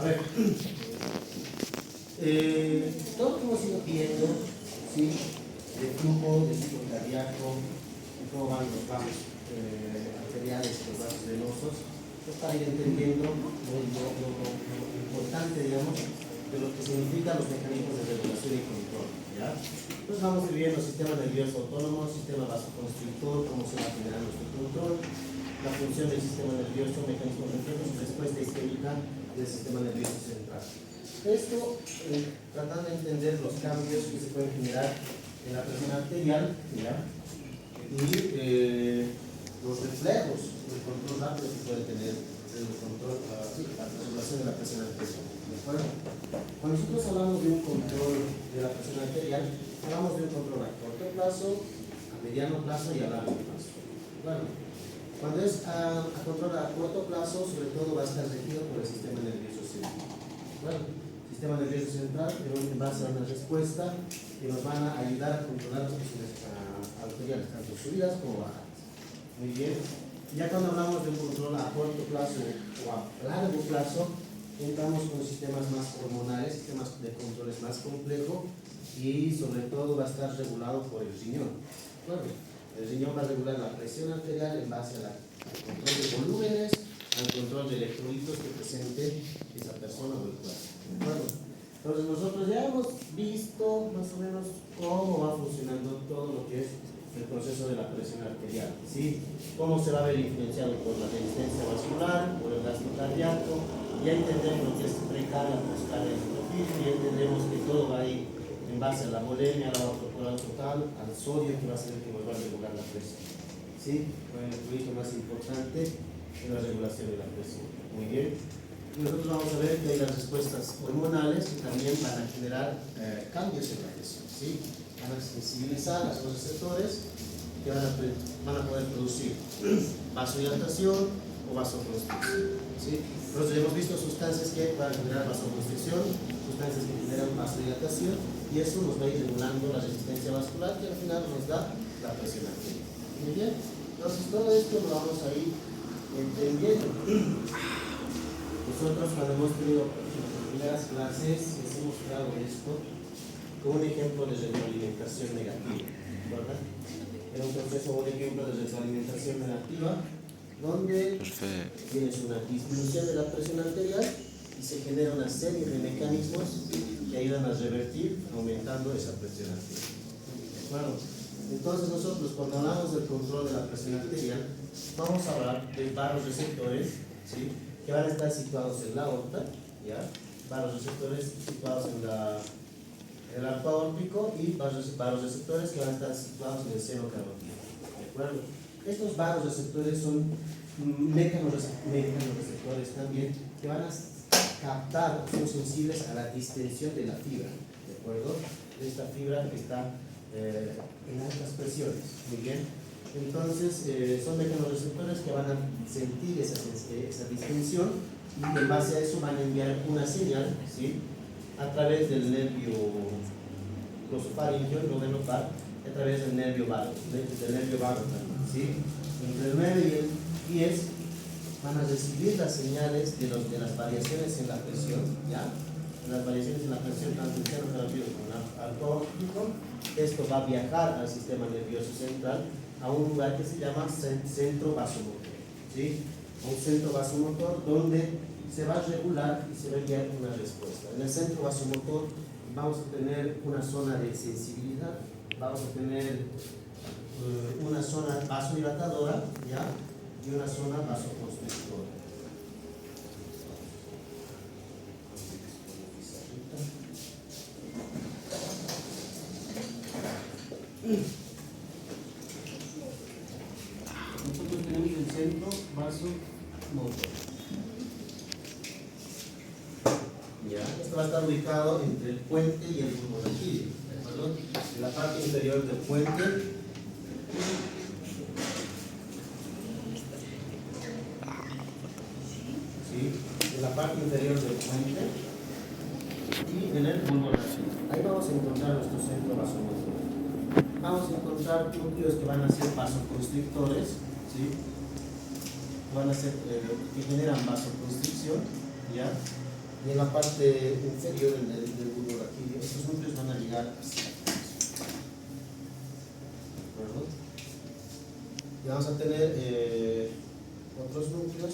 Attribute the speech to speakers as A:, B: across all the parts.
A: A ver, todo lo que hemos ido viendo, ¿sí? De flujo, de ciclo cardíaco, de cómo van los vasos arteriales y los vasos venosos, pues para ir entendiendo lo importante, digamos, de lo que significan los mecanismos de regulación y control, ¿ya? Entonces vamos a ver los sistemas nerviosos autónomos, sistema vasoconstrictor, cómo se va generando este control, la función del sistema nervioso, mecanismos nerviosos, respuesta isquémica del sistema nervioso central. Esto, tratando de entender los cambios que se pueden generar en la presión arterial, ¿ya? Y los reflejos del control rápido que puede tener el control, la regulación de la presión arterial. ¿De acuerdo? Cuando nosotros hablamos de un control de la presión arterial, hablamos de un control a corto plazo, a mediano plazo y a largo plazo. Bueno, cuando es a control a corto plazo, sobre todo va a estar regido por el sistema nervioso central. Bueno, sistema nervioso central, en base a una respuesta que nos van a ayudar a controlar las presiones arteriales, tanto subidas como bajas. Muy bien. Ya cuando hablamos de un control a corto plazo o a largo plazo, entramos con sistemas más hormonales, sistemas de controles más complejos y sobre todo va a estar regulado por el riñón. Bueno, el riñón va a regular la presión arterial en base al control de volúmenes, al control de electrolitos que presente esa persona o el cuerpo. Bueno, entonces nosotros ya hemos visto más o menos cómo va funcionando todo lo que es el proceso de la presión arterial, ¿sí? Cómo se va a ver influenciado por la resistencia vascular, por el gasto cardíaco. Ya entendemos lo que es precarga, postcarga y hipertrofia, ya entendemos que todo va a ir en base a la bulimia, a la corporal total, al sodio, que va a ser el que nos va a regular la presión, ¿sí? Bueno, el fluido más importante es la regulación de la presión. Muy bien. Nosotros vamos a ver que hay las respuestas hormonales que también van a generar cambios en la presión, ¿sí? Van a sensibilizar a los receptores que van a poder producir vasodilatación o vasoconstricción, ¿sí? Nosotros hemos visto sustancias que van a generar vasoconstricción, sustancias que generan vasodilatación, y eso nos va a ir regulando la resistencia vascular que al final nos da la presión arterial. Muy bien, entonces todo esto lo vamos a ir entendiendo. Nosotros cuando hemos tenido las primeras clases hemos creado esto como un ejemplo de retroalimentación negativa, ¿verdad? Era un proceso, un ejemplo de retroalimentación negativa donde tienes una disminución de la presión arterial y se genera una serie de mecanismos que ayudan a revertir aumentando esa presión arterial. Bueno, entonces nosotros cuando hablamos del control de la presión arterial vamos a hablar de varios receptores, ¿sí? Que van a estar situados en la aorta, ¿ya? Varios receptores situados en el arco aórtico y varios receptores que van a estar situados en el seno carótido. ¿De acuerdo? Estos varios receptores son mecanorreceptores también que van a captar, son sensibles a la distensión de la fibra. ¿De acuerdo? Esta fibra que está en altas presiones. Muy bien. Entonces, son mecanorreceptores que van a sentir esa distensión y en base a eso van a enviar una señal, ¿sí? A través del nervio glosofaringeo y novenotal, a través del nervio vago también, ¿sí? Entre el 9 y el 10 van a recibir las señales de las variaciones en la presión, ¿ya? Las variaciones en la presión tanto en el seno carótido como en el arco aórtico. Esto va a viajar al sistema nervioso central a un lugar que se llama centro vasomotor, ¿sí? Un centro vasomotor donde se va a regular y se va a enviar una respuesta. En el centro vasomotor vamos a tener una zona de sensibilidad, vamos a tener una zona vasodilatadora, ¿ya? Y una zona vasoconstrictora. Nosotros tenemos el centro vasomotor. ¿Ya? Esto va a estar ubicado entre el puente y el bulbo raquídeo, ¿de acuerdo? En la parte inferior del puente. ¿Sí? En la parte inferior del puente y en el bulbo raquídeo. Ahí vamos a encontrar nuestro centro vasomotor. Vamos a encontrar núcleos que van a ser vasoconstrictores, ¿sí? Van a ser que generan vasoconstricción, ¿ya? y en la parte inferior del bulbo raquídeo. Estos núcleos van a llegar así. ¿De acuerdo? Y vamos a tener otros núcleos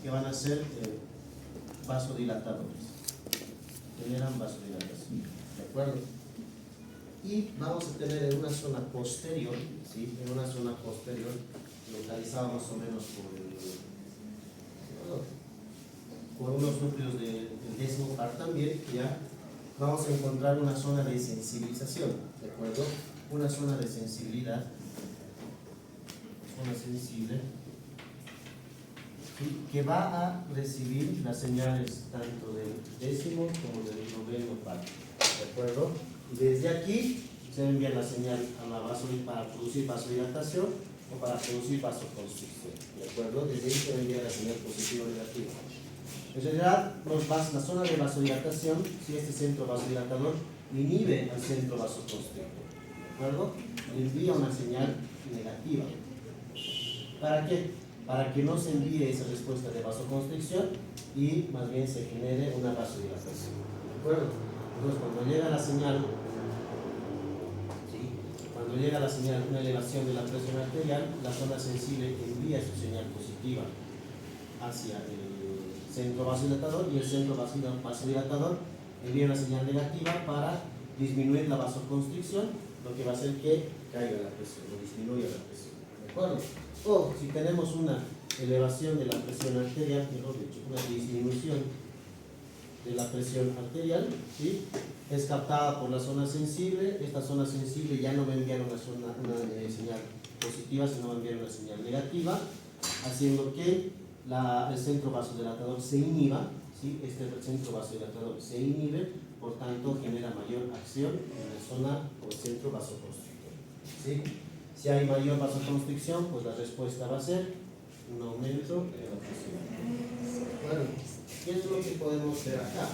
A: que van a ser vasodilatadores. Generan vasodilatación. ¿De acuerdo? Y vamos a tener en una zona posterior, ¿sí? En una zona posterior, localizada más o menos por unos núcleos del décimo par también, ya vamos a encontrar una zona de sensibilización, ¿de acuerdo? Una zona de sensibilidad, zona sensible, ¿sí? Que va a recibir las señales tanto del décimo como del noveno par, ¿de acuerdo? Desde aquí se envía la señal a la para producir vasodilatación o para producir vasoconstricción, ¿de acuerdo? Desde ahí se envía la señal positiva o negativa. En realidad, la zona de vasodilatación, si este centro vasodilatador inhibe al centro vasoconstrictor, ¿de acuerdo? Le envía una señal negativa. ¿Para qué? Para que no se envíe esa respuesta de vasoconstricción y más bien se genere una vasodilatación, ¿de acuerdo? Entonces, cuando llega la señal, una elevación de la presión arterial, la zona sensible envía su señal positiva hacia el centro vasodilatador y el centro vasodilatador envía una señal negativa para disminuir la vasoconstricción, lo que va a hacer que caiga la presión o disminuya la presión, ¿de acuerdo? O si tenemos una elevación de la presión arterial, mejor dicho, una disminución de la presión arterial, ¿sí? Es captada por la zona sensible. Esta zona sensible ya no va a enviar una señal positiva, sino va a enviar una señal negativa, haciendo que el centro vasodilatador se inhiba, ¿sí? Este centro vasodilatador se inhibe, por tanto genera mayor acción en la zona o centro vasoconstrictor, ¿sí? Si hay mayor vasoconstricción, pues la respuesta va a ser un aumento de la presión. Bueno, ¿qué es lo que podemos ver acá?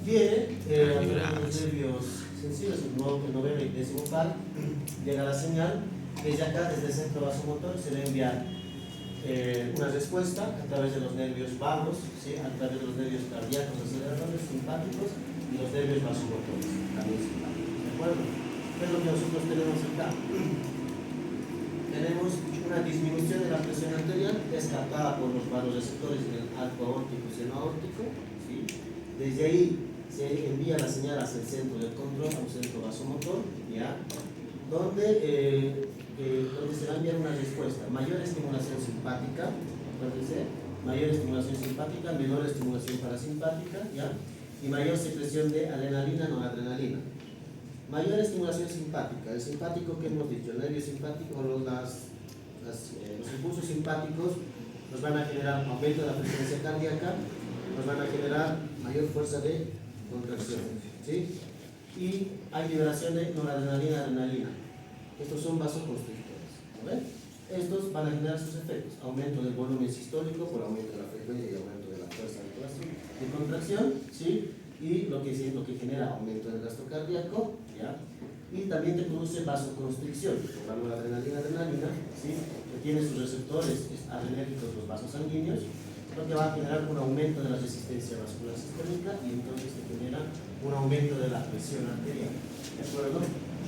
A: Viene los nervios sensibles, el noveno y décimo par, llega la señal. Desde acá, desde el centro vasomotor, se le envía una respuesta a través de los nervios vagos, ¿sí? A través de los nervios cardíacos aceleradores simpáticos y los nervios vasomotores también simpáticos, ¿de acuerdo? ¿Qué es lo que nosotros tenemos acá? Tenemos una disminución de la presión arterial, es captada por los vasoreceptores en el arco aórtico y seno aórtico, ¿sí? Desde ahí se envía la señal hacia el centro del control, a un centro vasomotor, ¿ya? Donde se va a enviar una respuesta: mayor estimulación simpática, acuérdense, mayor estimulación simpática, menor estimulación parasimpática, ¿ya? Y mayor secreción de adrenalina, noradrenalina. Mayor estimulación simpática, el simpático que hemos dicho, el nervio simpático, los impulsos simpáticos nos van a generar aumento de la frecuencia cardíaca, nos van a generar mayor fuerza de contracción, ¿sí? Y hay liberación de noradrenalina, adrenalina. Estos son vasoconstrictores, ¿no ven? Estos van a generar sus efectos: aumento del volumen sistólico por aumento de la frecuencia y aumento de la fuerza de contracción, ¿sí? Y lo que genera aumento del gasto cardíaco, ¿ya? Y también te produce vasoconstricción por la noradrenalina, adrenalina, ¿sí? Que tiene sus receptores adrenérgicos, los vasos sanguíneos, lo que va a generar un aumento de la resistencia vascular sistémica y entonces se genera un aumento de la presión arterial, ¿de acuerdo?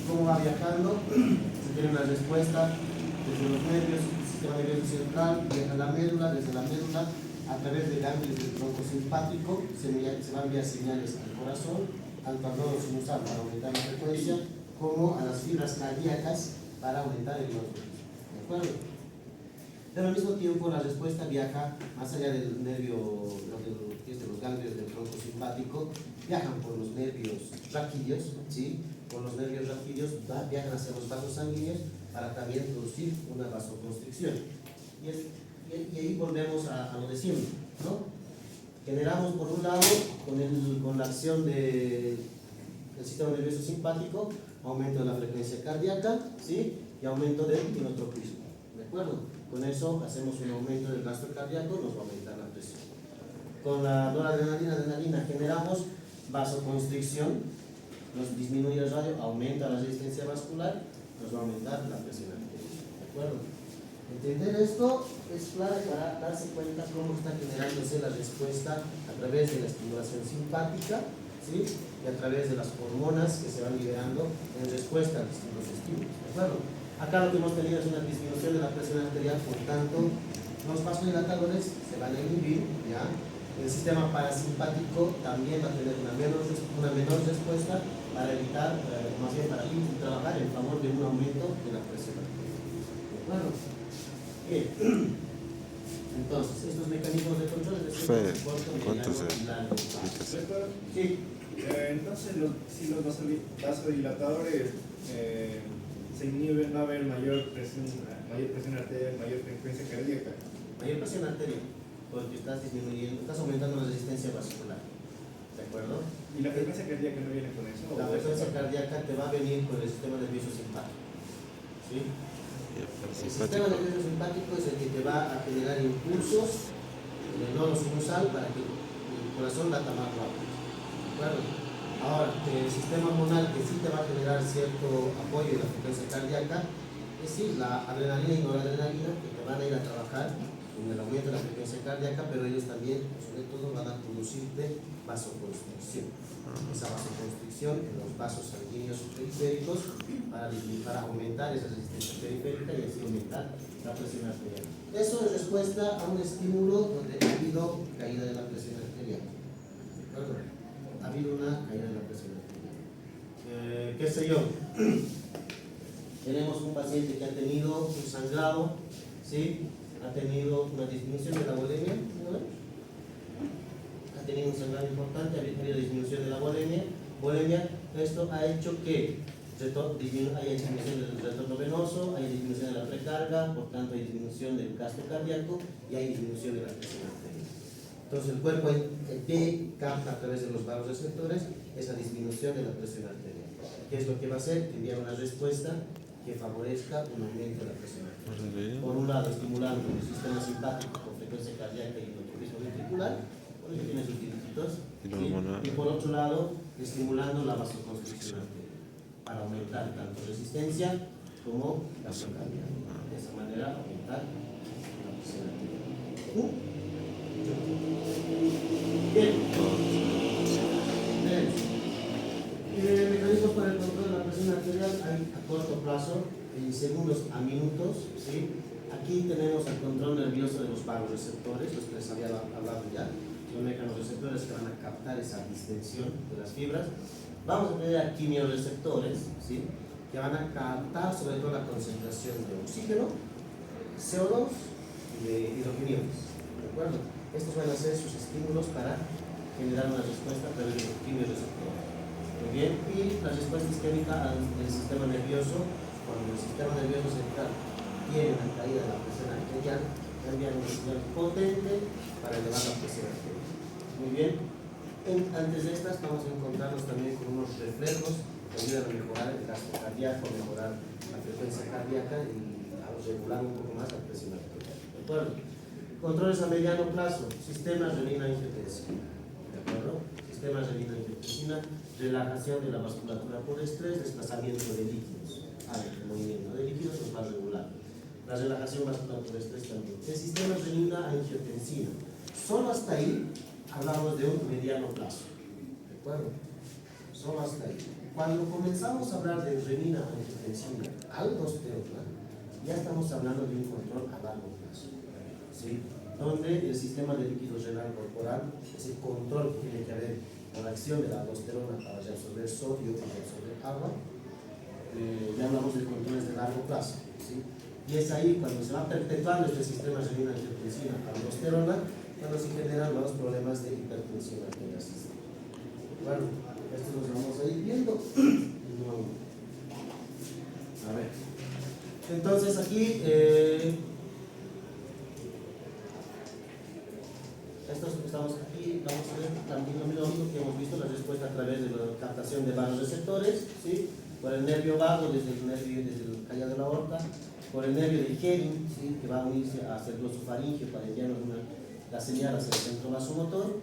A: ¿Cómo va viajando? Se tiene una respuesta desde los nervios, sistema nervioso central, viaja a la médula, desde la médula, a través de ganglios del tronco simpático, se va a enviar señales al corazón, tanto al nodo sinusal para aumentar la frecuencia, como a las fibras cardíacas para aumentar el volumen, ¿de acuerdo? Pero al mismo tiempo la respuesta viaja más allá del nervio, que es de los ganglios del tronco simpático, viajan por los nervios raquídeos, ¿sí? Por los nervios raquídeos viajan hacia los vasos sanguíneos para también producir una vasoconstricción. Y ahí volvemos a lo de siempre, ¿no? Generamos por un lado, con la acción del sistema nervioso simpático, aumento de la frecuencia cardíaca, ¿sí? Y aumento del inotropismo, ¿de acuerdo? Con eso hacemos un aumento del gasto cardíaco, nos va a aumentar la presión. Con la noradrenalina, adrenalina generamos vasoconstricción, nos disminuye el radio, aumenta la resistencia vascular, nos va a aumentar la presión arterial, ¿de acuerdo? Entender esto es clave para darse cuenta cómo está generándose la respuesta a través de la estimulación simpática, ¿sí? Y a través de las hormonas que se van liberando en respuesta a distintos estímulos. ¿De acuerdo? Acá lo que hemos tenido es una disminución de la presión arterial, por tanto, los vasodilatadores se van a inhibir, ¿ya? El sistema parasimpático también va a tener una menor respuesta para evitar, más bien para trabajar en favor de un aumento de la presión arterial. ¿De acuerdo? Bien. Entonces, estos mecanismos de control es corto, mediano y largo. Sí.
B: Entonces, si los vasodilatadores se inhiben, va a haber mayor presión arterial, mayor frecuencia cardíaca.
A: Mayor presión arterial, porque estás disminuyendo, estás aumentando la resistencia vascular. ¿De acuerdo?
B: ¿Y la frecuencia cardíaca no viene con eso?
A: La frecuencia cardíaca te va a venir con el sistema nervioso simpático. ¿Sí? El sistema nervioso simpático es el que te va a generar impulsos en el nodo sinusal para que el corazón lata más rápido. ¿De acuerdo? Ahora, el sistema hormonal que sí te va a generar cierto apoyo en la frecuencia cardíaca es decir, la adrenalina y noradrenalina que te van a ir a trabajar en el aumento de la frecuencia cardíaca, pero ellos también, sobre todo, van a producirte vasoconstricción. Esa vasoconstricción en los vasos sanguíneos periféricos para aumentar esa resistencia periférica y así aumentar la presión arterial. Eso es respuesta a un estímulo donde ha habido caída de la presión arterial. ¿De acuerdo? Ha habido una caída de la presión arterial. ¿Qué sé yo? Tenemos un paciente que ha tenido un sangrado, ¿sí? Ha tenido una disminución de la bulimia, ¿no? Ha tenido un sangrado importante, ha habido disminución de la bulimia. Esto ha hecho que haya disminución del retorno venoso, hay disminución de la precarga, por tanto hay disminución del gasto cardíaco y hay disminución de la presión arterial. Entonces el cuerpo en pie capta a través de los vagos receptores esa disminución de la presión arterial. ¿Qué es lo que va a hacer? Enviar una respuesta que favorezca un aumento de la presión arterial. Por un lado, estimulando el sistema simpático con frecuencia cardíaca y hipotensismo ventricular, por eso tiene sus dígitos, y por otro lado, estimulando la vasoconstricción arterial para aumentar tanto resistencia como gasto cardíaco. De esa manera, aumentar la presión arterial. Bien. Mecanismos para el control de la presión arterial hay a corto plazo, en segundos a minutos, ¿sí? Aquí tenemos el control nervioso de los vagoreceptores, los que les había hablado ya, son mecanorreceptores que van a captar esa distensión de las fibras. Vamos a tener a quimioreceptores, ¿sí? Que van a captar sobre todo la concentración de oxígeno, CO2 y de hidrogeniones, ¿de acuerdo? Estos van a ser sus estímulos para generar una respuesta a través de los quimioreceptores. Muy bien, y la respuesta isquémica del sistema nervioso, cuando el sistema nervioso central tiene una caída de la presión arterial, envía una señal potente para elevar la presión arterial. Muy bien, antes de estas vamos a encontrarnos también con unos reflejos que ayudan a mejorar el gasto cardíaco, mejorar la frecuencia cardíaca y a regular un poco más la presión arterial. ¿De acuerdo? Controles a mediano plazo, sistema renina-angiotensina. ¿De acuerdo? Sistema renina-angiotensina, relajación de la vasculatura por estrés, desplazamiento de líquidos. El movimiento de líquidos nos va a regular. La relajación vascular por estrés también. El sistema renina-angiotensina. Solo hasta ahí hablamos de un mediano plazo. ¿De acuerdo? Solo hasta ahí. Cuando comenzamos a hablar de renina-angiotensina, aldosterona, ya estamos hablando de un control a largo plazo. ¿Sí? Donde el sistema de líquido renal corporal, ese control que tiene que haber con la acción de la aldosterona para reabsorber sodio y reabsorber agua, ya hablamos de controles de largo plazo. ¿Sí? Y es ahí cuando se va perpetuando este sistema renina-angiotensina aldosterona, cuando se generan los problemas de hipertensión arterial sistémica. Bueno, esto los vamos a ir viendo. A ver. Entonces aquí estamos aquí, vamos a ver también lo mismo que hemos visto, la respuesta a través de la captación de varios receptores, ¿sí? Por el nervio vago, desde el callado de la aorta, por el nervio de Hennig, ¿sí? Que va a unirse hacia el glosofaringeo para enviarnos la señal hacia el centro vasomotor,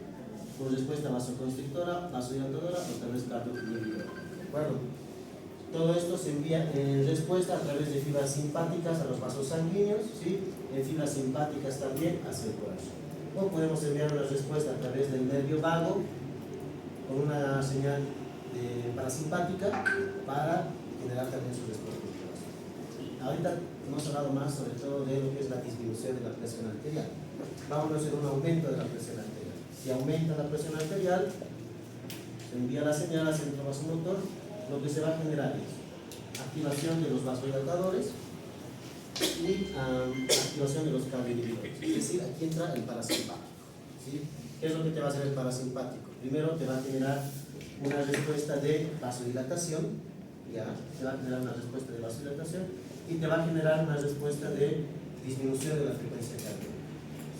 A: por respuesta vasoconstrictora, vasodilatadora o tal vez cardioinhibidora. ¿De acuerdo? Todo esto se envía en respuesta a través de fibras simpáticas a los vasos sanguíneos, ¿sí? En fibras simpáticas también hacia el corazón. O podemos enviar una respuesta a través del nervio vago con una señal parasimpática para generar también su respuesta del corazón. Ahorita hemos hablado más sobre todo de lo que es la disminución de la presión arterial. Vamos a hacer un aumento de la presión arterial. Si aumenta la presión arterial, se envía la señal al centro vasomotor. Lo que se va a generar es activación de los vasodilatadores y activación de los cardioinhibidores. Es decir, aquí entra el parasimpático, ¿sí? ¿Qué es lo que te va a hacer el parasimpático? Primero te va a generar una respuesta de vasodilatación, ¿ya? Te va a generar una respuesta de vasodilatación y te va a generar una respuesta de disminución de la frecuencia cardíaca,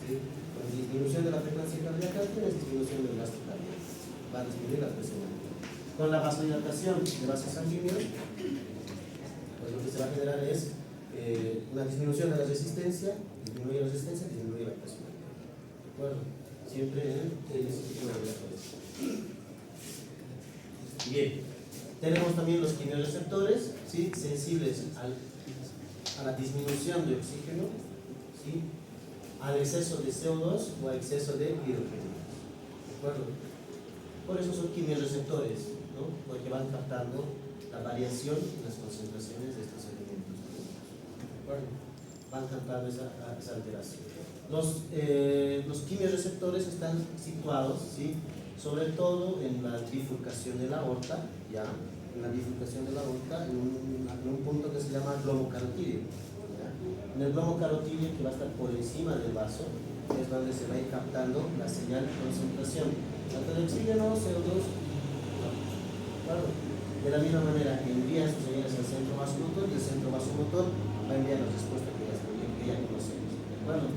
A: ¿sí? Con disminución de la frecuencia cardíaca tienes disminución del gasto cardíaco, va a disminuir la presión arterial. Con la vasodilatación de vasos sanguíneos, pues lo que se va a generar es una disminución de la resistencia, disminuye la presión arterial. ¿De acuerdo? Siempre en el sistema regulatorio. Bien, tenemos también los quimiorreceptores, ¿sí? Sensibles a la disminución de oxígeno, ¿sí? Al exceso de CO2 o al exceso de hidrógeno. ¿De acuerdo? Por eso son quimiorreceptores, ¿no? Porque van captando la variación en las concentraciones de estos elementos. ¿De acuerdo? Van captando esa alteración. Los quimiorreceptores están situados, ¿sí? Sobre todo en la bifurcación de la aorta, ¿ya? En la bifurcación de la aorta, en un punto que se llama globo carotídeo. En el globo carotídeo, que va a estar por encima del vaso, es donde se va a ir captando la señal de concentración, tanto de oxígeno, CO2. Claro. De la misma manera, envía sus señales al centro vasomotor y el centro vasomotor va a enviar la respuesta que ya conocemos. ¿De acuerdo?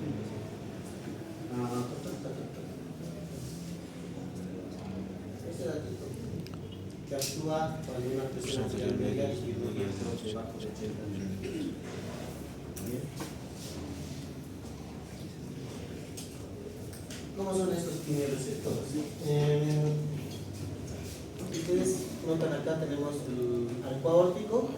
A: Este datito que actúa cuando una presión arterial media disminuye por debajo de 80 milímetros. Bien. ¿Cómo son estos quimiorreceptores? Ustedes notan acá tenemos el arco aórtico,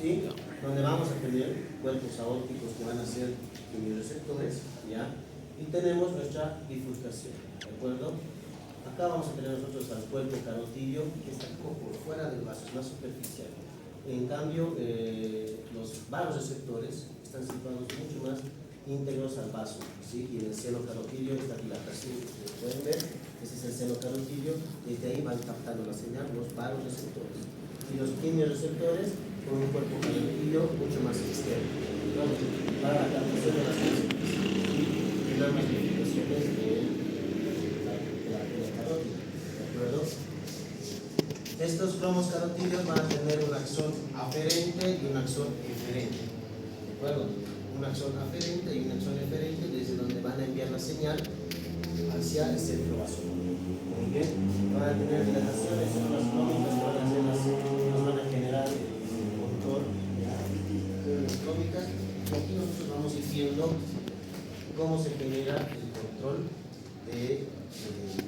A: ¿sí? Donde vamos a tener cuerpos aórticos que van a ser quimiorreceptores, ¿ya? Y tenemos nuestra bifurcación, ¿de acuerdo? Acá vamos a tener nosotros al cuerpo carotídeo, que está un poco por fuera del vaso, es más superficial. En cambio, los vasoreceptores están situados mucho más íntegros al vaso, ¿sí? Y en el seno carotídeo, esta dilatación que ustedes pueden ver, ese es el seno carotídeo, desde ahí van captando la señal los vasoreceptores. Y los quimiorreceptores con un cuerpo carotídeo mucho más externo, ¿no? Para la captación de las señales y las magnificaciones de la carótida, ¿de acuerdo? Estos cromos carotídeos van a tener un axón aferente y un axón eferente, ¿de acuerdo? Un axón aferente y un axón eferente desde donde van a enviar la señal hacia el centro vasomotor. Muy bien, van a tener dilataciones células crómicas que van a hacer nos van a generar el control de las células crómicas. Y aquí nosotros vamos diciendo cómo se genera el control de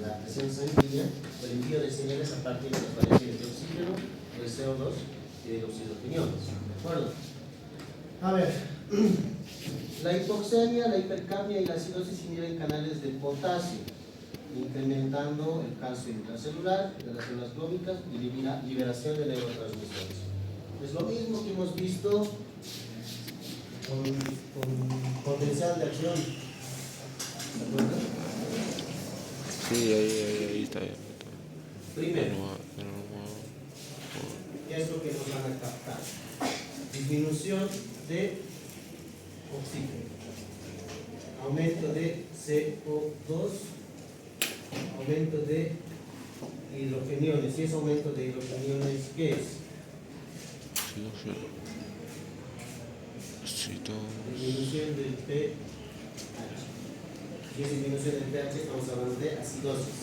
A: la presión sanguínea, el envío de señales a partir de las variaciones de oxígeno, del CO2 y de los hidrogeniones. ¿De acuerdo? A ver, la hipoxemia, la hipercapnia y la acidosis inhiben canales de potasio, incrementando el calcio intracelular de las células clómicas y liberación de neurotransmisores. Es lo mismo que hemos visto con potencial de acción. ¿De acuerdo?
C: Sí, ahí está.
A: Primero, ¿qué es lo que nos van a captar? Disminución de oxígeno, aumento de CO2, aumento de hidrogeniones. ¿Y ese aumento de hidrogeniones qué es? Disminución del pH. Y esa disminución del pH estamos hablando de acidosis.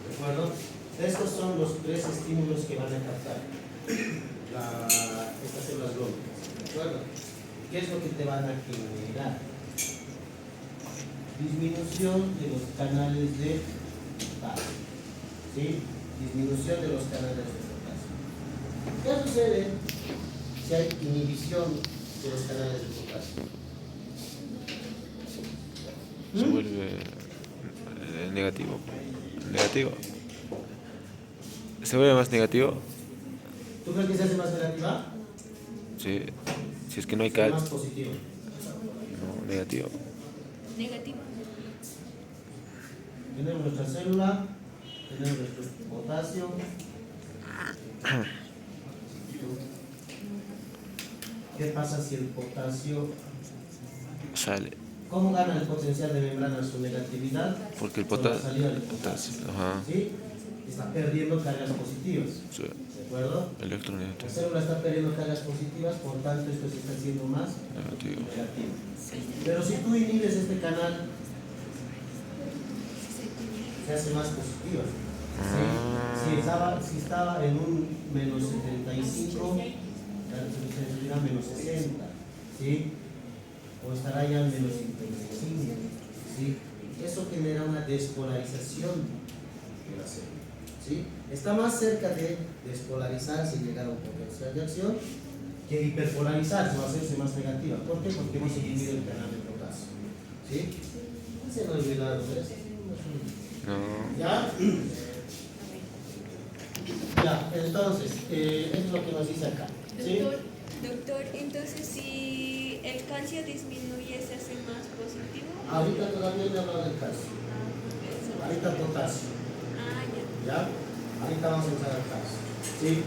A: ¿De acuerdo? Estos son los tres estímulos que van a captar estas células glóbulas. ¿De acuerdo? ¿Qué es lo que te van a generar? Disminución de los canales de potasio. ¿Sí? Disminución de los canales de potasio. ¿Qué sucede si hay inhibición de los canales de potasio?
C: Se vuelve negativo. Negativo. ¿Se vuelve más negativo?
A: ¿Tú crees que se hace más negativa?
C: Sí. Si es que no hay
A: Se hace más
C: calcio.
A: positiva.
C: No, negativo.
D: Negativo.
A: Tenemos nuestra célula, tenemos nuestro potasio. ¿Qué pasa si el potasio,
C: Sale.
A: cómo gana el potencial de membrana su negatividad?
C: Porque el
A: Con la salida del
C: potasio.
A: potasio.
C: Ajá.
A: ¿Sí? Está perdiendo cargas positivas.
C: Sí.
A: ¿De acuerdo?
C: Electrones
A: La célula está perdiendo cargas positivas, por tanto esto se está haciendo más
C: negativo.
A: negativo. Pero si tú inhibes este canal, se hace más positiva. Si estaba en un menos 75, se irá a menos 60, ¿sí? O estará ya en menos 55, ¿sí? Eso genera una despolarización de la célula, ¿sí? Está más cerca de despolarizar sin llegar a un potencial de acción que hiperpolarizar o hacerse más negativa. ¿Por qué? Porque hemos inhibido el canal de potasio, ¿sí? Se me ha olvidado, ¿ves?
C: No.
A: ¿Ya? Ya, entonces, es lo que nos dice acá. ¿Sí?
D: Doctor, entonces si el calcio disminuye, ¿se hace más positivo?
A: Ahorita todavía no he hablado del calcio. Ahorita potasio.
D: Ah, ya.
A: ¿Ya? Ahorita vamos a entrar al calcio. ¿Sí?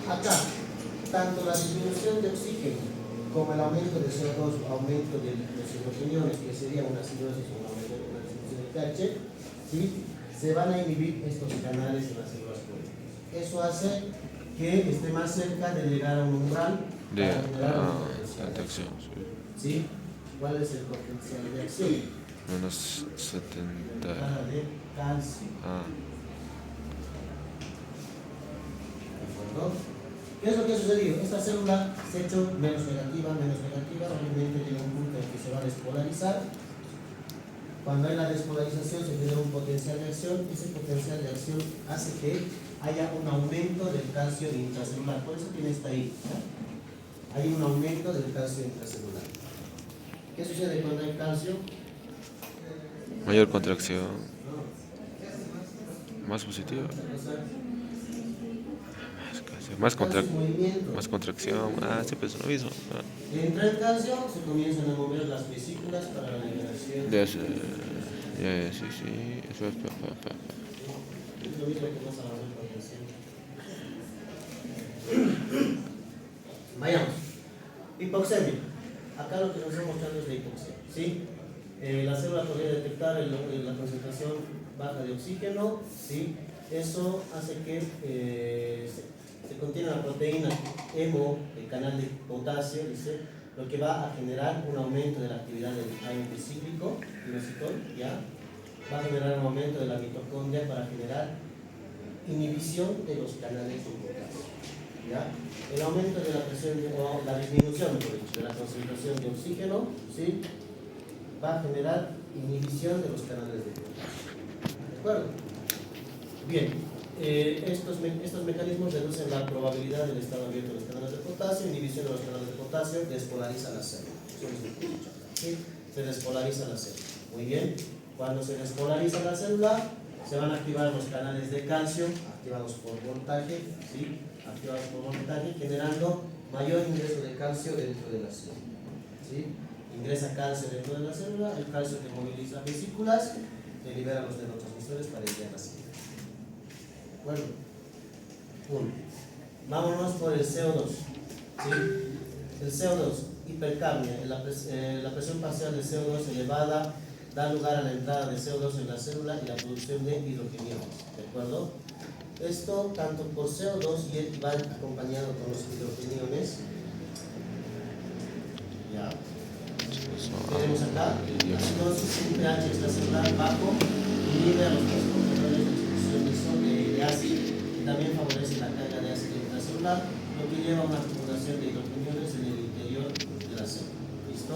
A: Acá, tanto la disminución de oxígeno como el aumento de CO2, aumento de los hidrogeniones, que sería una acidosis o una disminución de pH, ¿sí? Se van a inhibir estos canales en las células poéticas. Eso hace que esté más cerca de llegar a un umbral
C: De
A: para generar un potencial de
C: acción.
A: acción.
C: Sí.
A: ¿Sí? ¿Cuál es el potencial de acción?
C: Menos
A: La
C: 70.
A: entrada de calcio.
C: Ah.
A: ¿De acuerdo? ¿Qué es lo que ha sucedido? Esta célula se ha hecho menos negativa, obviamente llega un punto en que se va a despolarizar. Cuando hay la despolarización se genera un potencial de acción. Ese potencial de acción hace que haya un aumento del calcio intracelular. Por eso tiene esta ahí. ¿Ya? Hay un aumento del calcio intracelular. ¿Qué sucede cuando hay calcio?
C: Mayor contracción. Más positiva. Más contracción. Ah, siempre es lo mismo. Ah.
A: Entra el calcio, se comienzan a mover las vesículas para la liberación.
C: Ya sé. Ya, sí, sí. Eso es.
A: Es lo mismo que pasa a la potencial. Vayamos. Hipoxemia. Acá lo que nos está mostrando es la hipoxemia. ¿Sí? La célula podría detectar la concentración baja de oxígeno. ¿Sí? Eso hace que se contiene la proteína hemo, el canal de potasio, dice, lo que va a generar un aumento de la actividad del AMP cíclico, inositol, ¿ya? Va a generar un aumento de la mitocondria para generar inhibición de los canales de potasio, ¿ya? El aumento de la presión, o la disminución, mejor dicho, de la concentración de oxígeno, ¿sí? Va a generar inhibición de los canales de potasio. ¿De acuerdo? Bien. Estos mecanismos reducen la probabilidad del estado abierto de los canales de potasio, inhibición de los canales de potasio, despolariza la célula. ¿Sí? Se despolariza la célula. Muy bien. Cuando se despolariza la célula, se van a activar los canales de calcio, activados por voltaje, ¿sí? Activados por voltaje, generando mayor ingreso de calcio dentro de la célula. ¿Sí? Ingresa calcio dentro de la célula, el calcio te moviliza vesículas, te libera los neurotransmisores para ir a la célula. Bueno, vámonos por el CO2. ¿Sí? El CO2, hipercapnia, la presión parcial de CO2 elevada da lugar a la entrada de CO2 en la célula y la producción de hidrogeniones. ¿De acuerdo? Esto, tanto por CO2 y va acompañado con los hidrogeniones. Ya. Tenemos acá, entonces un pH extracelular bajo inhibe a los transportadores de expulsión de sodio y de ácido y también favorece la carga de ácido intracelular, lo que lleva a una acumulación de hidrogeniones en el interior de la célula. ¿Listo?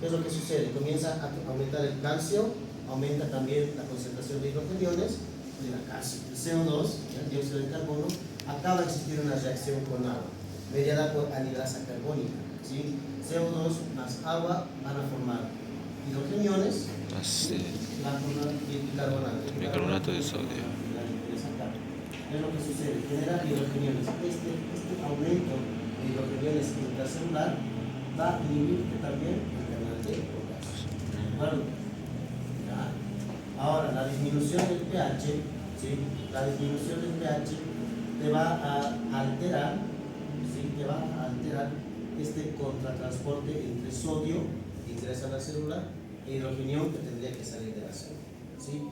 A: ¿Qué es lo que sucede? Comienza a aumentar el calcio, aumenta también la concentración de hidrogeniones de la calcio. El CO2, el dióxido de carbono, acá va a existir una reacción con agua, mediada por anhidrasa carbónica, ¿sí? CO2 más agua van a formar hidrogeniones
C: Así.
A: y bicarbonato.
C: Bicarbonato de sodio.
A: ¿Qué es lo que sucede? Genera hidrogeniones. Este aumento de hidrogeniones intracelular va a inhibir también el canal de potasio. ¿De acuerdo? ¿Ya? Ahora, la disminución del pH, ¿sí? La disminución del pH te va a alterar, ¿sí? Te va a alterar este contratransporte entre sodio que ingresa a la célula e hidrogenión que tendría que salir de la célula, ¿sí?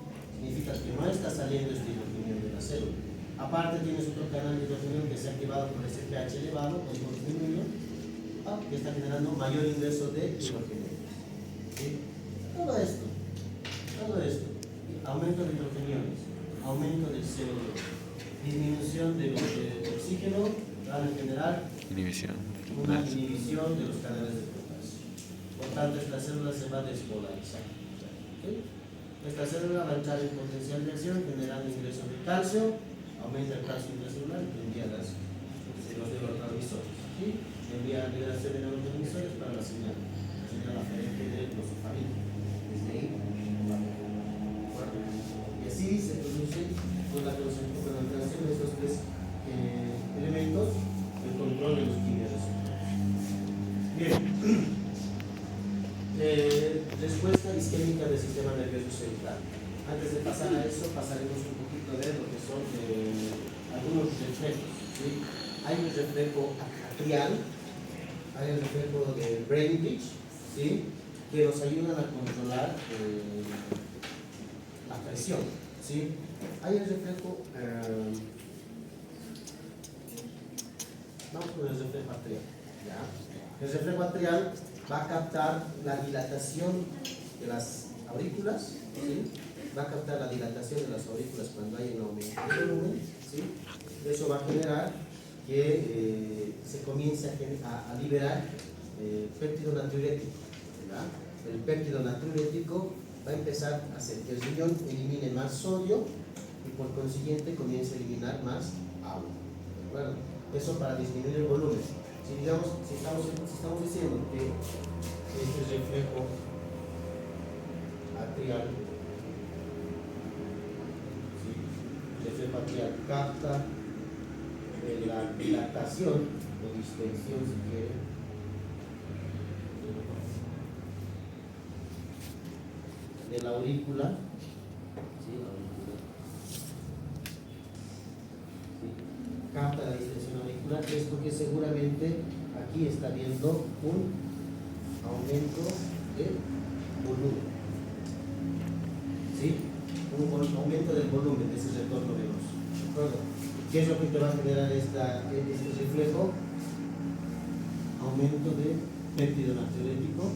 A: Significa que no está saliendo este hidrogenión de la célula. Aparte tienes otro canal de hidrogenión que se ha activado por ese pH elevado, o disminuido, que está generando mayor ingreso de hidrogenión, ¿sí? Todo esto, aumento de hidrogeniones, aumento del CO2, disminución del oxígeno, van a generar
C: Inhibición.
A: una inhibición de los canales de potasio. Por tanto, esta célula se va a despolarizar. ¿Sí? Esta célula va a entrar en potencial de acción, generando ingreso de calcio, aumenta el calcio intracelular y envía los neurotransmisores. ¿Sí? Envía liberación de neurotransmisores para la señal aferente de glosofarina. Desde ahí, y así se produce con la alteración de estos tres elementos el control de los quimiorreceptores. Bien. Respuesta isquémica del sistema nervioso central. Antes de pasar a eso, pasaremos un poquito a ver lo que son algunos reflejos. ¿Sí? Hay un reflejo atrial, hay un reflejo de Brainbridge, ¿sí? Que nos ayudan a controlar la presión. ¿Sí? Hay el reflejo, vamos con el reflejo atrial. ¿Ya? El reflejo atrial va a captar la dilatación de las aurículas, ¿sí? Va a captar la dilatación de las aurículas cuando hay un aumento de volumen, ¿sí? Eso va a generar que se comience a liberar péptido natriurético, ¿verdad? El péptido natriurético va a empezar a hacer que el riñón elimine más sodio y por consiguiente comience a eliminar más agua, ¿de acuerdo? Eso para disminuir el volumen. Si estamos diciendo que este reflejo atrial, ¿sí? El reflejo atrial capta la dilatación o distensión, si quiere, de la aurícula, ¿sí? ¿Sí? Capta la distensión auricular, es porque seguramente aquí está viendo un aumento de volumen, ¿sí? Un aumento del volumen de ese retorno venoso, ¿de acuerdo? ¿Qué es lo que te va a generar este reflejo? Aumento de péptido natriurético,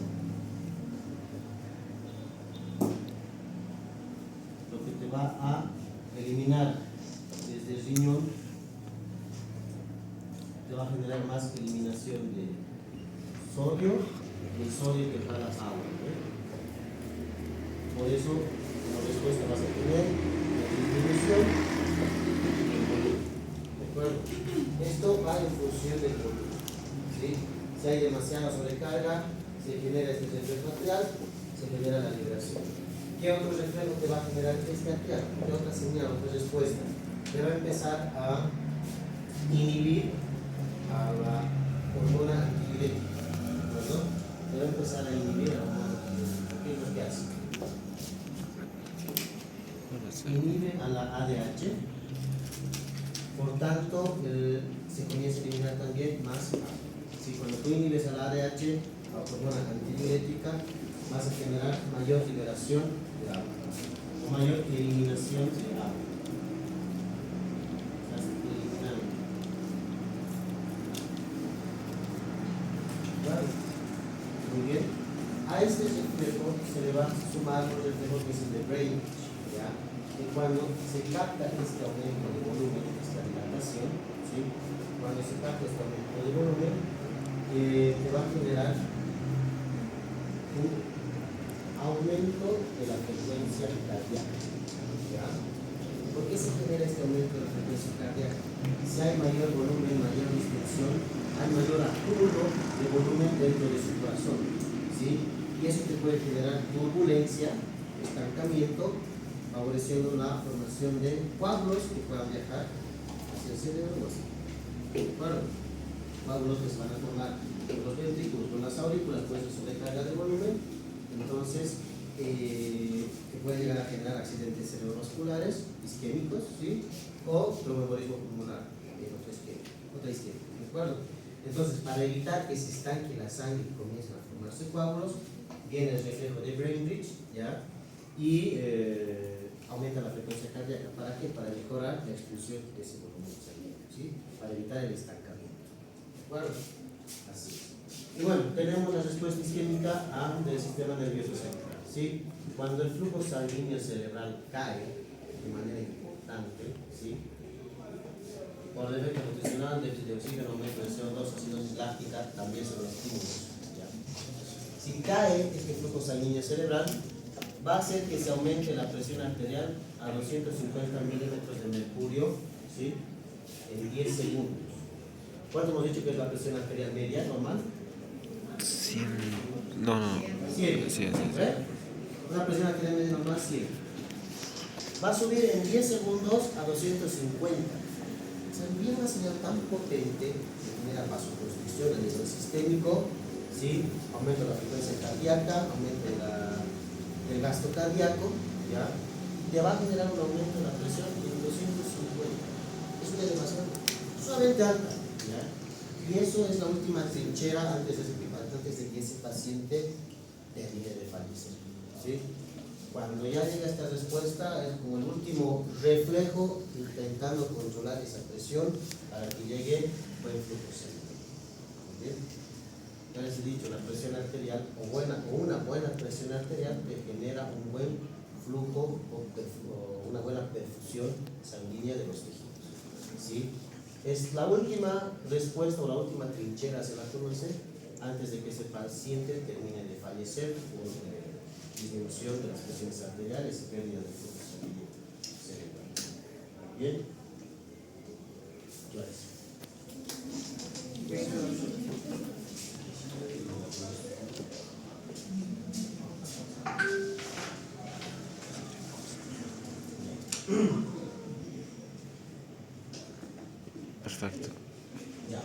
A: lo que te va a eliminar desde el riñón, te va a generar más eliminación de sodio, y el sodio que va a la agua, ¿no? Por eso, como respuesta vas a tener la disminución del volumen, ¿de acuerdo? Esto va en función del volumen, ¿sí? Si hay demasiada sobrecarga, se genera este reflejo atrial, se genera la liberación. ¿Qué otro reflejo te va a generar este atrial? ¿Qué otra señal, otra respuesta? Te va a empezar a inhibir a la hormona antidiurética, ¿de acuerdo? Te va a empezar a inhibir a la hormona antidiurética. ¿Qué es lo que hace? Inhibe a la ADH, por tanto se comienza a eliminar también más agua. Si cuando tú inhibes a la ADH, la hormona antidiurética, vas a generar mayor liberación de agua o mayor eliminación de agua. Estás eliminando. ¿Vale? Muy bien. A este reflejo se le va a sumar un reflejo que es el de Brainbridge, ¿ya? Que cuando se capta este aumento de volumen, esta dilatación, ¿sí? Cuando se capta este aumento de volumen, te va a generar un aumento de la frecuencia cardíaca, ¿ya? ¿Por qué se genera este aumento de la frecuencia cardíaca? Si hay mayor volumen, mayor distensión, hay mayor acúmulo de volumen dentro de su corazón, ¿sí? Y eso te puede generar turbulencia, estancamiento, favoreciendo la formación de coágulos que puedan viajar hacia el cerebro o así. ¿De acuerdo? Coágulos que se van a formar con los ventrículos, con las aurículas, pues eso sobrecarga de volumen, entonces que puede llegar a generar accidentes cerebrovasculares, isquémicos, ¿sí? O tromboembolismo pulmonar, otra isquémica, ¿de acuerdo? Entonces, para evitar que se estanque la sangre y comiencen a formarse coágulos, viene el reflejo de Brainbridge, ¿ya? Y aumenta la frecuencia cardíaca. ¿Para qué? Para mejorar la expulsión de ese volumen sanguíneo, ¿sí? Para evitar el estancamiento. ¿De acuerdo? Así es. Y bueno, tenemos la respuesta isquémica del sistema nervioso central, ¿sí? Cuando el flujo sanguíneo cerebral cae de manera importante, ¿sí? Por defecto nutricional, déficit de oxígeno, aumento de CO2, acidosis láctica, también son los estímulos, ¿ya? Si cae este flujo sanguíneo cerebral, va a hacer que se aumente la presión arterial a 250 milímetros de mercurio, ¿sí? En 10 segundos. ¿Cuánto hemos dicho que es la presión arterial media normal?
C: 100. No, no.
A: 100.
C: 100.
A: ¿Eh? Una presión arterial media normal 100. Va a subir en 10 segundos a 250. O sea, envía una señal tan potente que genera vasoconstricción a nivel sistémico, ¿sí? Aumenta la frecuencia cardíaca, aumenta el gasto cardíaco, ¿ya? Y te va a generar un aumento de la presión en 250. Eso es demasiado, sumamente alta, ¿ya? Y eso es la última trinchera antes de que ese paciente termine de fallecer, ¿sí? Cuando ya llega esta respuesta, es como el último reflejo intentando controlar esa presión para que llegue buen flujo sanguíneo. ¿Bien? Ya les he dicho, la presión arterial o una buena presión arterial te genera un buen flujo o una buena perfusión sanguínea de los tejidos, ¿sí? Es la última respuesta o la última trinchera, se la conoce, antes de que ese paciente termine de fallecer por disminución de las presiones arteriales y pérdida de flujo sanguíneo cerebral. ¿Bien? Gracias.
C: Perfecto.
A: Ya.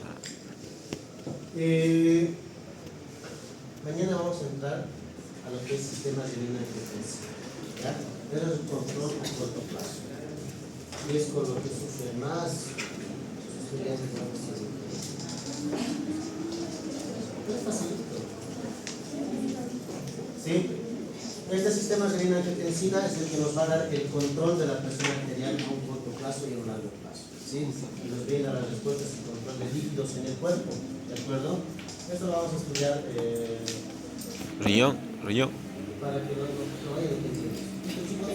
A: Mañana vamos a entrar a lo que es sistema de renina hipertensiva. ¿Ya? Es el control a corto plazo. Y es con lo que sufren más estudiantes de la es facilito. ¿Sí? Este sistema de renina hipertensiva es el que nos va a dar el control de la presión arterial a un corto plazo y a un largo plazo. ¿Sí? Y nos brinda las respuestas y control de líquidos en el cuerpo. ¿De acuerdo? Esto lo vamos a estudiar
C: Riñón.
A: para que lo vayan entendiendo. ¿Listo, chicos?